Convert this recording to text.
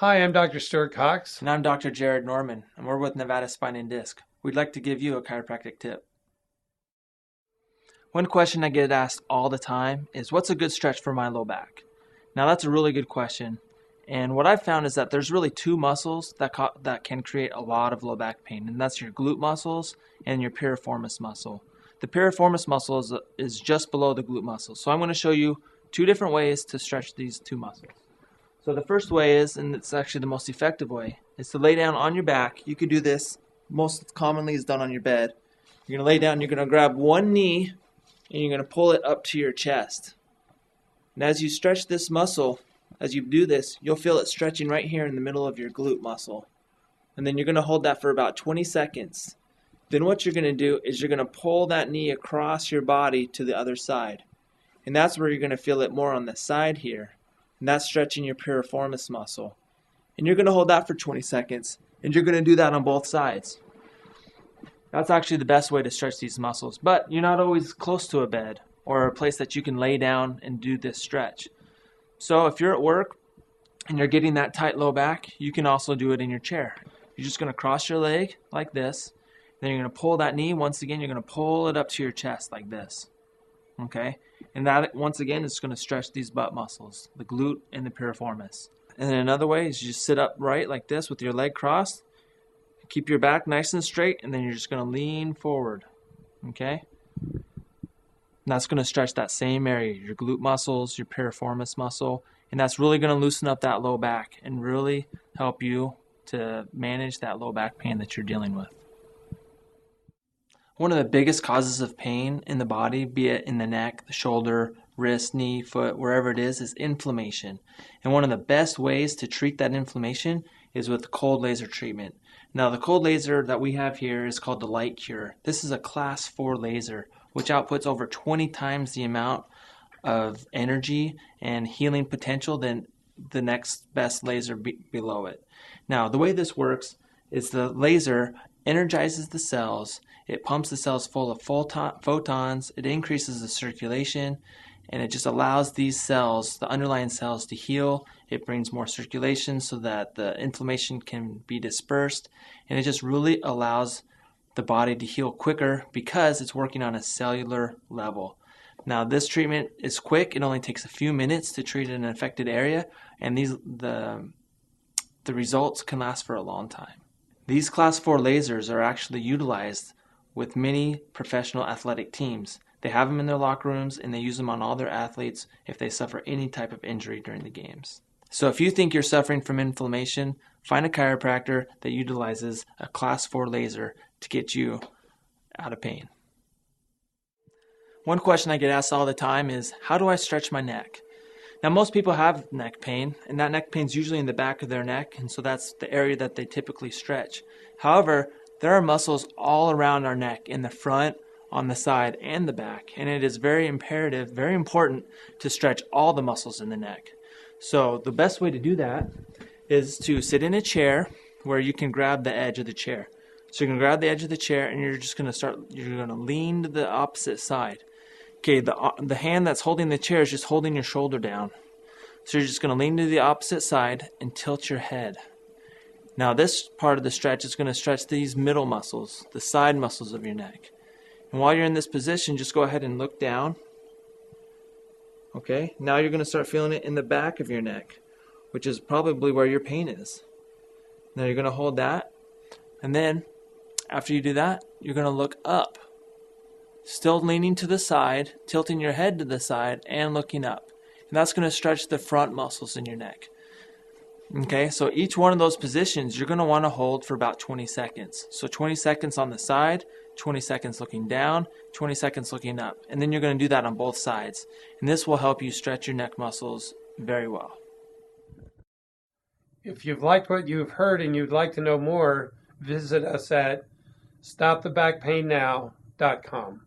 Hi, I'm Dr. Stuart Cox. And I'm Dr. Jared Norman, and we're with Nevada Spine and Disc. We'd like to give you a chiropractic tip. One question I get asked all the time is, what's a good stretch for my low back? Now that's a really good question. And what I've found is that there's really two muscles that can create a lot of low back pain, and that's your glute muscles and your piriformis muscle. The piriformis muscle is just below the glute muscle. So I'm going to show you two different ways to stretch these two muscles. So the first way is, and it's actually the most effective way, is to lay down on your back. You could do this, most commonly is done on your bed. You're going to lay down, you're going to grab one knee, and you're going to pull it up to your chest. And as you stretch this muscle, as you do this, you'll feel it stretching right here in the middle of your glute muscle. And then you're going to hold that for about 20 seconds. Then what you're going to do is you're going to pull that knee across your body to the other side. And that's where you're going to feel it more on the side here. And that's stretching your piriformis muscle. And you're going to hold that for 20 seconds. And you're going to do that on both sides. That's actually the best way to stretch these muscles. But you're not always close to a bed or a place that you can lay down and do this stretch. So if you're at work and you're getting that tight low back, you can also do it in your chair. You're just going to cross your leg like this. Then you're going to pull that knee. Once again, you're going to pull it up to your chest like this. Okay? And that, once again, is going to stretch these butt muscles, the glute and the piriformis. And then another way is you just sit upright like this with your leg crossed. Keep your back nice and straight, and then you're just going to lean forward. Okay? And that's going to stretch that same area, your glute muscles, your piriformis muscle, and that's really going to loosen up that low back and really help you to manage that low back pain that you're dealing with. One of the biggest causes of pain in the body, be it in the neck, the shoulder, wrist, knee, foot, wherever it is inflammation. And one of the best ways to treat that inflammation is with cold laser treatment. Now, the cold laser that we have here is called the Light Cure. This is a class 4 laser, which outputs over 20 times the amount of energy and healing potential than the next best laser below it. Now, the way this works is the laser energizes the cells. It pumps the cells full of photons. It increases the circulation, and it just allows these cells, the underlying cells, to heal. It brings more circulation so that the inflammation can be dispersed, and it just really allows the body to heal quicker because it's working on a cellular level. Now, this treatment is quick. It only takes a few minutes to treat an affected area, and the results can last for a long time. These class 4 lasers are actually utilized with many professional athletic teams. They have them in their locker rooms, and they use them on all their athletes if they suffer any type of injury during the games. So if you think you're suffering from inflammation, find a chiropractor that utilizes a class 4 laser to get you out of pain. One question I get asked all the time is, how do I stretch my neck? Now, most people have neck pain, and that neck pain is usually in the back of their neck, and so that's the area that they typically stretch. However, there are muscles all around our neck, in the front, on the side, and the back, and it is very imperative, very important to stretch all the muscles in the neck. So the best way to do that is to sit in a chair where you can grab the edge of the chair. So you can grab the edge of the chair, and you're going to lean to the opposite side. Okay, the hand that's holding the chair is just holding your shoulder down. So you're just going to lean to the opposite side and tilt your head. Now this part of the stretch is going to stretch these middle muscles, the side muscles of your neck. And while you're in this position, just go ahead and look down. Okay, now you're going to start feeling it in the back of your neck, which is probably where your pain is. Now you're going to hold that, and then after you do that, you're going to look up. Still leaning to the side, tilting your head to the side, and looking up. And that's going to stretch the front muscles in your neck. Okay, so each one of those positions you're going to want to hold for about 20 seconds. So 20 seconds on the side, 20 seconds looking down, 20 seconds looking up. And then you're going to do that on both sides. And this will help you stretch your neck muscles very well. If you've liked what you've heard and you'd like to know more, visit us at stopthebackpainnow.com.